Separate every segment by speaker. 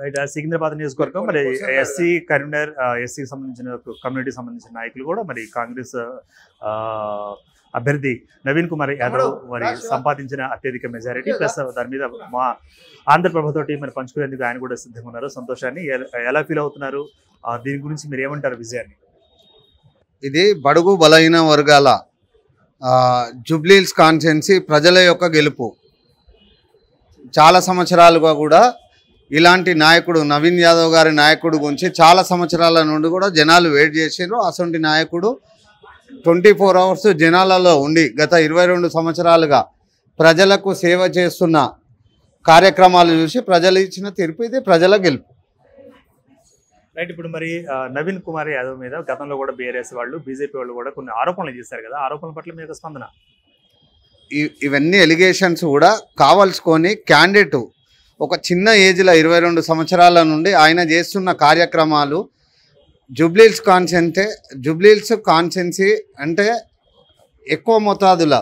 Speaker 1: Right. Secunderabad నియోజకవర్గం మరి SC Karimnagar ఎస్సీకి సంబంధించిన కమ్యూనిటీ సంబంధించిన నాయకులు కూడా మరి కాంగ్రెస్ అభ్యర్థి నవీన్ కుమార్ యాదవ్ మరి సంపాదించిన అత్యధిక మెజారిటీ ప్లస్ దాని మీద మా ఆంధ్రప్రభతోటి మరి పంచుకునేందుకు ఆయన కూడా సిద్ధంగా ఉన్నారు. సంతోషాన్ని ఎలా ఫీల్ అవుతున్నారు, దీని గురించి మీరు ఏమంటారు విజయాన్ని?
Speaker 2: ఇది బడుగు బలహీన వర్గాల జూబ్లీహిల్స్ కాన్స్టిట్యుయెన్సీ ప్రజల యొక్క గెలుపు. చాలా సంవత్సరాలుగా కూడా ఇలాంటి నాయకుడు నవీన్ యాదవ్ గారి నాయకుడు గురించి చాలా సంవత్సరాల నుండి కూడా జనాలు వెయిట్ చేసారు. అసలు నాయకుడు 24 అవర్స్ జనాలలో ఉండి గత 22 సంవత్సరాలుగా ప్రజలకు సేవ చేస్తున్న కార్యక్రమాలు చూసి ప్రజలు ఇచ్చిన తీర్పు ఇది ప్రజల గెలుపు.
Speaker 1: రైట్. ఇప్పుడు మరి నవీన్ కుమార్ యాదవ్ మీద గతంలో కూడా బీఆర్ఎస్ వాళ్ళు బీజేపీ వాళ్ళు కూడా కొన్ని ఆరోపణలు చేశారు కదా, ఆరోపణల పట్ల మీ యొక్క స్పందన?
Speaker 2: ఇవన్నీ ఎలిగేషన్స్ కూడా కావాల్సుకొని క్యాండిడేట్ ఒక చిన్న ఏజ్లో 22 సంవత్సరాల నుండి ఆయన చేస్తున్న కార్యక్రమాలు జూబ్లీహిల్స్ కాన్స్టిట్యుయెన్సీ అంటే ఎక్కువ మోతాదుల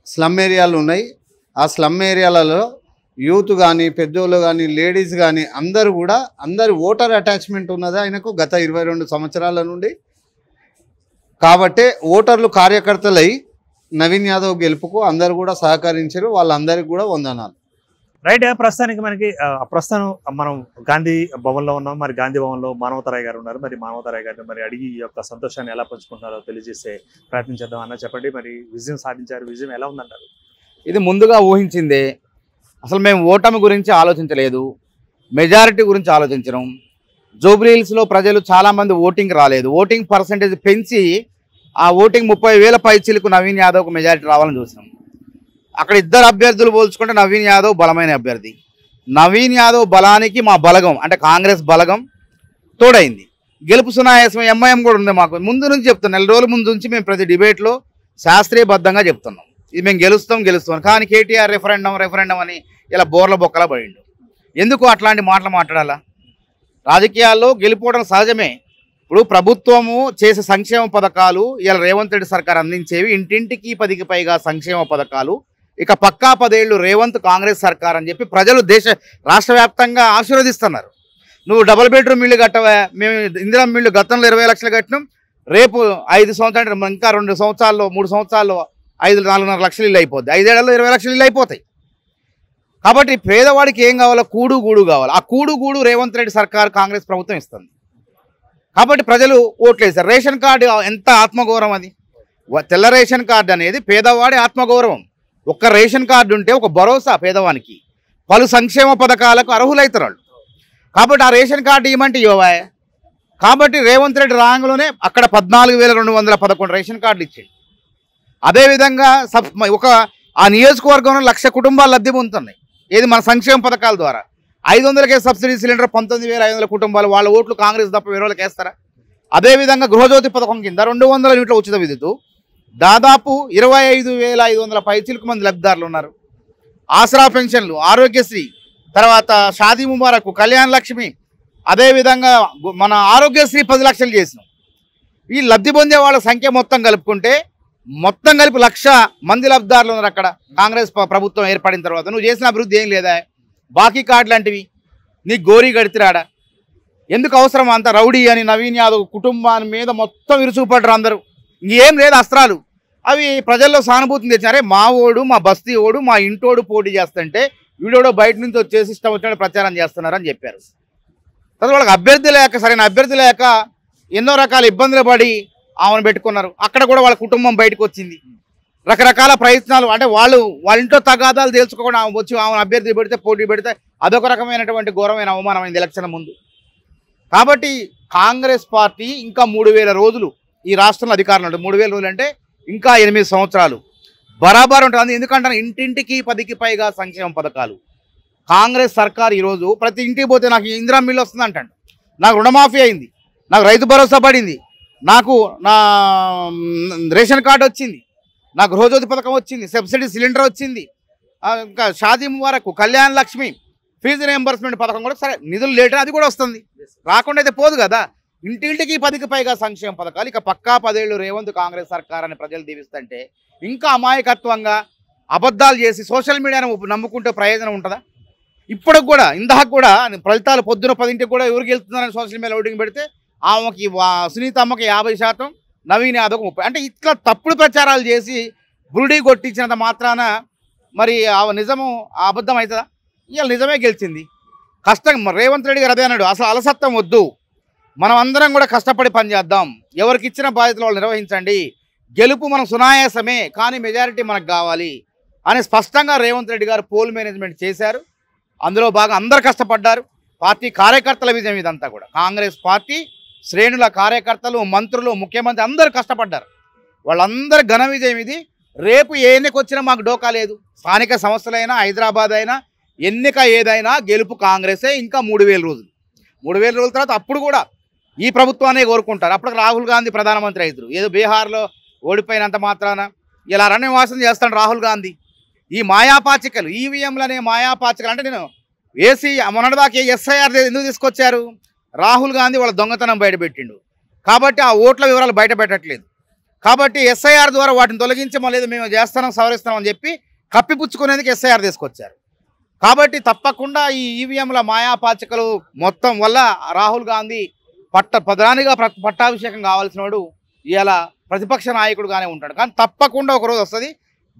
Speaker 2: స్లమ్ ఏరియాలు ఉన్నాయి. ఆ స్లమ్ ఏరియాలలో యూత్ కానీ పెద్దోళ్ళు కానీ లేడీస్ కానీ అందరు ఓటర్ అటాచ్మెంట్ ఉన్నది ఆయనకు గత 22 సంవత్సరాల నుండి. కాబట్టి ఓటర్లు కార్యకర్తలై నవీన్ యాదవ్ గెలుపుకు అందరు కూడా సహకరించారు. వాళ్ళందరికీ కూడా వందనాలు.
Speaker 1: రైట్. ప్రస్తుతానికి మనకి ప్రస్తుతం మనం గాంధీ భవన్లో ఉన్నాం. మరి గాంధీ భవన్లో మానవతరాయ్ గారు ఉన్నారు. మరి మానవతరాయ్ గారిని మరి అడిగి ఈ యొక్క సంతోషాన్ని ఎలా పంచుకుంటున్నారో తెలియజేసే ప్రయత్నం చేద్దాం. అన్న చెప్పండి, మరి విజయం సాధించారు, విజయం ఎలా ఉందంటారు?
Speaker 3: ఇది ముందుగా ఊహించిందే. అసలు మేము ఓటమి గురించి ఆలోచించలేదు, మెజారిటీ గురించి ఆలోచించడం. జూబ్లీహిల్స్లో ప్రజలు చాలామంది ఓటింగ్ రాలేదు. ఓటింగ్ పర్సంటేజ్ పెంచి ఆ ఓటింగ్ 30,000 పైచిలకు నవీన్ యాదవ్కు మెజారిటీ రావాలని చూసినాం. అక్కడ ఇద్దరు అభ్యర్థులు పోల్చుకుంటే నవీన్ యాదవ్ బలమైన అభ్యర్థి. నవీన్ యాదవ్ బలానికి మా బలగం అంటే కాంగ్రెస్ బలగం తోడైంది. గెలుపు సునాయాసం ఎంఐఎం కూడా ఉంది. మాకు ముందు నుంచి చెప్తున్నాం, నెల రోజుల ముందు నుంచి మేము ప్రతి డిబేట్లో శాస్త్రీయబద్ధంగా చెప్తున్నాం ఇది మేము గెలుస్తాం. కానీ కేటీఆర్ రెఫరెండం అని ఇలా బోర్ల బొక్కలా పడిండు. ఎందుకు అట్లాంటి మాటలు మాట్లాడాలా? రాజకీయాల్లో గెలుపోవడం సహజమే. ఇప్పుడు ప్రభుత్వము చేసే సంక్షేమ పథకాలు ఇలా రేవంత్ రెడ్డి సర్కార్ అందించేవి ఇంటింటికి 10కి పైగా సంక్షేమ పథకాలు. ఇక పక్కా 10 ఏళ్ళు రేవంత్ కాంగ్రెస్ సర్కార్ అని చెప్పి ప్రజలు రాష్ట్ర వ్యాప్తంగా ఆశీర్వదిస్తున్నారు. నువ్వు డబుల్ బెడ్రూమ్ ఇల్లు కట్టవా, మేము ఇందిరా ఇల్లు గతంలో 20 లక్షలు కట్టినాం, రేపు 5 సంవత్సరాలు ఇంకా 2 సంవత్సరాల్లో 3 సంవత్సరాల్లో 4.5 లక్షలు ఇల్లు అయిపోద్ది. 5 ఏళ్లలో 20 లక్షలు ఇల్లు అయిపోతాయి. కాబట్టి పేదవాడికి ఏం కావాలో గూడు కావాలి. ఆ గూడు రేవంత్ రెడ్డి సర్కార్ కాంగ్రెస్ ప్రభుత్వం ఇస్తుంది. కాబట్టి ప్రజలు ఓట్లేశారు. రేషన్ కార్డు ఎంత ఆత్మగౌరవం అది. తెల్ల రేషన్ కార్డు అనేది పేదవాడి ఆత్మగౌరవం. ఒక్క రేషన్ కార్డు ఉంటే ఒక భరోసా పేదవానికి. పలు సంక్షేమ పథకాలకు అర్హులవుతారు వాళ్ళు. కాబట్టి ఆ రేషన్ కార్డు ఇవ్వమంటే ఇవ్వవా. కాబట్టి రేవంత్ రెడ్డి రాంగ్లోనే అక్కడ 14,211 రేషన్ కార్డులు ఇచ్చింది. అదేవిధంగా ఆ నియోజకవర్గంలో 1,00,000 కుటుంబాలు లబ్ధి పొందుతున్నాయి. ఏది మన సంక్షేమ పథకాల ద్వారా. 500కే సబ్సిడీ సిలిండర్ 19,500 కుటుంబాలు వాళ్ళ ఓట్లు కాంగ్రెస్ తప్ప వేరే వాళ్ళకి వేస్తారా? అదేవిధంగా గృహజ్యోతి పథకం కింద 200 యూనిట్ల ఉచిత విద్యుత్ దాదాపు 25,500 పైచిలకు మంది లబ్ధిదారులు ఉన్నారు. ఆసరా పెన్షన్లు, ఆరోగ్యశ్రీ, తర్వాత షాదీ ముబారక్, కళ్యాణ లక్ష్మి, అదేవిధంగా మన ఆరోగ్యశ్రీ 10 లక్షలు చేసినాం. ఈ లబ్ధి పొందే వాళ్ళ సంఖ్య మొత్తం కలుపుకుంటే మొత్తం కలిపి 1,00,000 మంది లబ్ధిదారులు ఉన్నారు అక్కడ. కాంగ్రెస్ ప్రభుత్వం ఏర్పడిన తర్వాత నువ్వు చేసిన అభివృద్ధి ఏం లేదా? బాకీ కార్డు లాంటివి నీకు గోరీ గడితిరాడా? ఎందుకు అవసరం అంత రౌడీ అని నవీన్ యాదవ్ కుటుంబాన్ని మీద మొత్తం విరుచుకుపడ్డారు అందరూ. ఇంకేం లేదు అస్త్రాలు. అవి ప్రజల్లో సానుభూతిని తెచ్చారే. మా ఓడు, మా బస్తీ ఓడు, మా ఇంటోడు పోటీ చేస్తుంటే వీడోడో బయట నుంచి వచ్చేసి ఇష్టం వచ్చినట్టు ప్రచారం చేస్తున్నారని చెప్పారు. తర్వాత వాళ్ళకి అభ్యర్థి లేక, సరైన అభ్యర్థి లేక ఎన్నో రకాల ఇబ్బందులు పడి ఆమెను పెట్టుకున్నారు. అక్కడ కూడా వాళ్ళ కుటుంబం బయటకు వచ్చింది. రకరకాల ప్రయత్నాలు అంటే వాళ్ళ ఇంట్లో తగాదాలు తెలుసుకోకుండా వచ్చి ఆమెను అభ్యర్థి పెడితే పోటీ పెడితే అదొక రకమైనటువంటి ఘోరమైన అవమానమైంది ఎలక్షన్ ముందు. కాబట్టి కాంగ్రెస్ పార్టీ ఇంకా 3,000 రోజులు ఈ రాష్ట్రంలో అధికారంలో ఉంటుంది. 3,000 రోజులు అంటే ఇంకా 8 సంవత్సరాలు బరాబర్ ఉంటుంది. ఎందుకంటే ఇంటింటికి 10కి పైగా సంక్షేమ పథకాలు కాంగ్రెస్ సర్కార్. ఈరోజు ప్రతి ఇంటికి పోతే నాకు ఇందిరా మిల్లు వస్తుంది అంటాడు, నాకు రుణమాఫీ అయింది, నాకు రైతు భరోసా పడింది, నాకు నా రేషన్ కార్డు వచ్చింది, నాకు గృహజ్యోతి పథకం వచ్చింది, సబ్సిడీ సిలిండర్ వచ్చింది, ఇంకా షాదీ ముబారక్, కళ్యాణ లక్ష్మి, ఫీజు రియంబర్స్మెంట్ పథకం కూడా సరే నిధులు లేట్ అది కూడా వస్తుంది. రాకుండా అయితే పోదు కదా. ఇంటింటికి 10కి పైగా సంక్షేమ పథకాలు. ఇక పక్కా 10 ఏళ్ళు రేవంత్ కాంగ్రెస్ సర్కార్ అని ప్రజలు దీవిస్తుంటే ఇంకా అమాయకత్వంగా అబద్ధాలు చేసి సోషల్ మీడియాను నమ్ముకుంటే ప్రయోజనం ఉంటుందా? ఇప్పటికి కూడా ఇందాక కూడా ఫలితాలు పొద్దున 10ంటికి కూడా ఎవరికి వెళ్తున్నారని సోషల్ మీడియా ఓటింగ్ పెడితే ఆమెకి సునీత అమ్మకి 50%, నవీన్ యాదవ్కి 30%. అంటే ఇట్లా తప్పుడు ప్రచారాలు చేసి బురుడి కొట్టించినంత మాత్రాన మరి నిజము అబద్ధం అవుతుందా? ఇవాళ నిజమే గెలిచింది. కష్టం రేవంత్ రెడ్డి గారు అదే అన్నాడు, అసలు అలసత్వం వద్దు, మనం అందరం కూడా కష్టపడి పనిచేద్దాం, ఎవరికి ఇచ్చిన బాధ్యతలు వాళ్ళు నిర్వహించండి, గెలుపు మనం సునాయాసమే కానీ మెజారిటీ మనకు కావాలి అని స్పష్టంగా రేవంత్ రెడ్డి గారు పోల్ మేనేజ్మెంట్ చేశారు. అందులో బాగా అందరు కష్టపడ్డారు. పార్టీ కార్యకర్తల విజయం ఇదంతా కూడా. కాంగ్రెస్ పార్టీ శ్రేణుల కార్యకర్తలు, మంత్రులు, ముఖ్యమంత్రి అందరూ కష్టపడ్డారు. వాళ్ళందరి ఘన విజయం ఇది. రేపు ఏ ఎన్నిక వచ్చినా మాకు డోకా లేదు. స్థానిక సంస్థలైనా, హైదరాబాద్ అయినా, ఎన్నిక ఏదైనా గెలుపు కాంగ్రెసే. ఇంకా 3000 రోజులు, 3000 రోజుల తర్వాత అప్పుడు కూడా ఈ ప్రభుత్వాన్ని కోరుకుంటారు. అప్పటికి రాహుల్ గాంధీ ప్రధానమంత్రి అవుతారు. ఏదో బీహార్లో ఓడిపోయినంత మాత్రాన ఇలా అరణ్యవాసం చేస్తాడు రాహుల్ గాంధీ. ఈ మాయాపాచికలు, ఈవీఎంలనే మాయాపాచికలు అంటే నేను మొన్నటిదాకా ఎస్ఐఆర్ ఎందుకు తీసుకొచ్చారు? రాహుల్ గాంధీ వాళ్ళ దొంగతనం బయటపెట్టిండు కాబట్టి ఆ ఓట్ల వివరాలు బయట పెట్టట్లేదు. కాబట్టి ఎస్ఐఆర్ ద్వారా వాటిని తొలగించి మళ్ళీ మేము చేస్తున్నాం, సవరిస్తున్నాం అని చెప్పి కప్పిపుచ్చుకునేందుకు ఎస్ఐఆర్ తీసుకొచ్చారు. కాబట్టి తప్పకుండా ఈ ఈవీఎంల మాయాపాచికలు మొత్తం వల్ల రాహుల్ గాంధీ ప్రధానిగా పట్టాభిషేకం కావాల్సిన వాడు ఇలా ప్రతిపక్ష నాయకుడుగానే ఉంటాడు. కానీ తప్పకుండా ఒకరోజు వస్తుంది.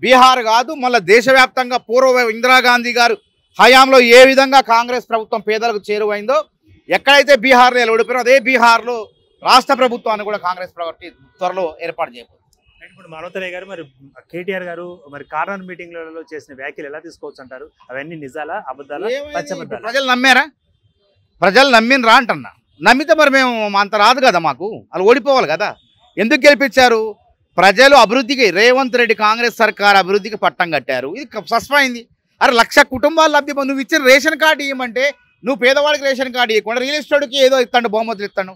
Speaker 3: బీహార్ కాదు, మళ్ళీ దేశవ్యాప్తంగా పూర్వ ఇందిరాగాంధీ గారు హయాంలో ఏ విధంగా కాంగ్రెస్ ప్రభుత్వం పేదలకు చేరువైందో, ఎక్కడైతే బీహార్లో ఓడిపోయారో అదే బీహార్లో రాష్ట్ర ప్రభుత్వాన్ని కూడా కాంగ్రెస్ పార్టీ త్వరలో ఏర్పాటు చేయబోతుంది.
Speaker 1: ఇప్పుడు మానవతరాయ్ గారు, మరి కేటీఆర్ గారు మరి కార్నర్ మీటింగ్లలో చేసిన వ్యాఖ్యలు ఎలా తీసుకోవచ్చు అంటారు? అవన్నీ నిజాలా, అబద్ధాలా, పచ్చబద్దాలా?
Speaker 3: ప్రజలు నమ్మారా? ప్రజలు నమ్మినరా అంటున్నా. నమ్మితే మరి మేము అంత రాదు కదా, మాకు వాళ్ళు ఓడిపోవాలి కదా. ఎందుకు గెలిపించారు? ప్రజలు అభివృద్ధికి, రేవంత్ రెడ్డి కాంగ్రెస్ సర్కార్ అభివృద్ధికి పట్టం కట్టారు. ఇది సస్మైంది. అరే 1,00,000 కుటుంబాలు లబ్ధి, నువ్వు ఇచ్చిన రేషన్ కార్డు ఇవ్వమంటే నువ్వు పేదవాడికి రేషన్ కార్డు ఇవ్వకుండా రియల్ ఎస్టేట్కి ఏదో ఇస్తాడు, బహుమతులు ఇస్తాను.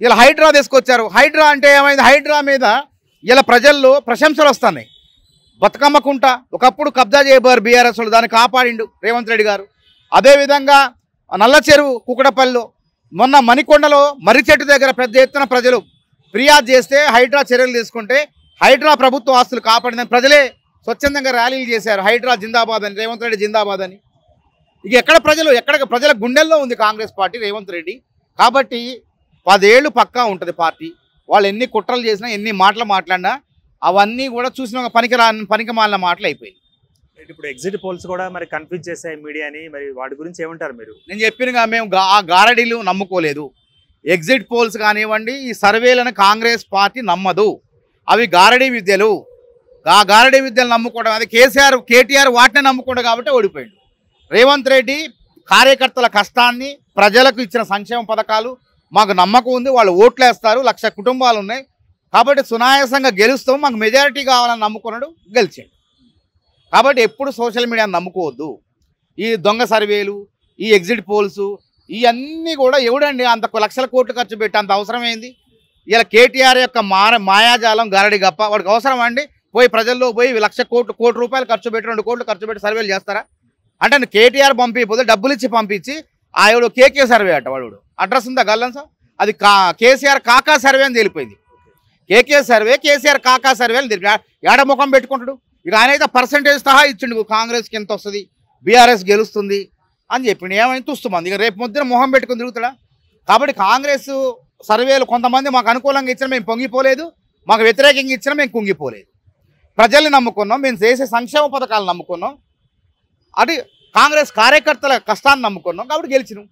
Speaker 3: ఇలా హైడ్రా తీసుకొచ్చారు. హైడ్రా అంటే ఏమైంది? హైడ్రా మీద ఇలా ప్రజల్లో ప్రశంసలు వస్తున్నాయి. బతుకమ్మ కుంట ఒకప్పుడు కబ్జా చేయబోయారు బీఆర్ఎస్ వాళ్ళు, దాన్ని కాపాడిండు రేవంత్ రెడ్డి గారు. అదేవిధంగా నల్ల చెరువు కుకటపల్లిలో, మొన్న మణికొండలో మర్రి చెట్టు దగ్గర పెద్ద ఎత్తున ప్రజలు ఫిర్యాదు చేస్తే హైడ్రా చర్యలు తీసుకుంటే హైడ్రా ప్రభుత్వ ఆస్తులు కాపాడిందని ప్రజలే స్వచ్ఛందంగా ర్యాలీలు చేశారు. హైడ్రా జిందాబాద్ అని, రేవంత్ రెడ్డి జిందాబాద్ అని. ఇక ప్రజల గుండెల్లో ఉంది కాంగ్రెస్ పార్టీ, రేవంత్ రెడ్డి. కాబట్టి 10 ఏళ్ళు పక్కా ఉంటుంది పార్టీ. వాళ్ళు ఎన్ని కుట్రలు చేసినా, ఎన్ని మాటలు మాట్లాడినా అవన్నీ కూడా చూసిన పనికిమాలిన మాటలు అయిపోయాయి.
Speaker 1: ఇప్పుడు ఎగ్జిట్ పోల్స్ కూడా మరి కన్ఫ్యూజ్ చేశాయి మీడియాని, మరి వాటి గురించి ఏమంటారు మీరు?
Speaker 3: నేను చెప్పినగా మేము ఆ గారడీలు నమ్ముకోలేదు. ఎగ్జిట్ పోల్స్ కానివ్వండి, ఈ సర్వేలను కాంగ్రెస్ పార్టీ నమ్మదు. అవి గారడీ విద్యలు. ఆ గారడీ విద్యలు నమ్ముకోవడం, అది కేటీఆర్ వాటిని నమ్ముకోవడం కాబట్టి ఓడిపోయాడు. రేవంత్ రెడ్డి కార్యకర్తల కష్టాన్ని, ప్రజలకు ఇచ్చిన సంక్షేమ పథకాలు మాకు నమ్మకం ఉంది, వాళ్ళు ఓట్లు వేస్తారు, 1,00,000 కుటుంబాలు ఉన్నాయి కాబట్టి సునాయాసంగా గెలుస్తాం, మాకు మెజారిటీ కావాలని నమ్ముకున్నాడు, గెలిచాడు. కాబట్టి ఎప్పుడు సోషల్ మీడియాని నమ్ముకోవద్దు. ఈ దొంగ సర్వేలు, ఈ ఎగ్జిట్ పోల్స్ ఇవన్నీ కూడా ఎవడండి అంత 1,00,000 కోట్లు ఖర్చు పెట్టి అంత అవసరమైంది? ఇలా కేటీఆర్ యొక్క మాయాజాలం, గారడి గప్ప వాడికి అవసరం అండి? పోయి ప్రజల్లో పోయి 1,00,000 కోటి రూపాయలు ఖర్చు పెట్టి 2 కోట్లు ఖర్చు పెట్టి సర్వేలు చేస్తారా? అంటే కేటీఆర్ పంపిపోతే డబ్బులు ఇచ్చి పంపించి ఆవిడ కేకే సర్వే అట, వాడు అడ్రస్ ఉందా గల్లం సార్? అది కేసీఆర్ కాకా సర్వే అని తెలిపోయింది. కేకే సర్వే, కేసీఆర్ కాకా సర్వే అని తెలిపి ఏడ ముఖం పెట్టుకుంటాడు. ఇక ఆయన అయితే పర్సంటేజ్ సహా ఇచ్చిండు, కాంగ్రెస్కి ఎంత వస్తుంది, బీఆర్ఎస్ గెలుస్తుంది అని చెప్పిండు. ఏమైనా చూస్తామంది, ఇక రేపు పొద్దున మొహం పెట్టుకుని తిరుగుతాడా? కాబట్టి కాంగ్రెస్ సర్వేలు కొంతమంది మాకు అనుకూలంగా ఇచ్చినా మేము పొంగిపోలేదు, మాకు వ్యతిరేకంగా ఇచ్చినా మేము కుంగిపోలేదు. ప్రజల్ని నమ్ముకున్నాం, మేము చేసే సంక్షేమ పథకాలు నమ్ముకున్నాం, అది కాంగ్రెస్ కార్యకర్తల కష్టాన్ని నమ్ముకున్నాం కాబట్టి గెలిచినాం.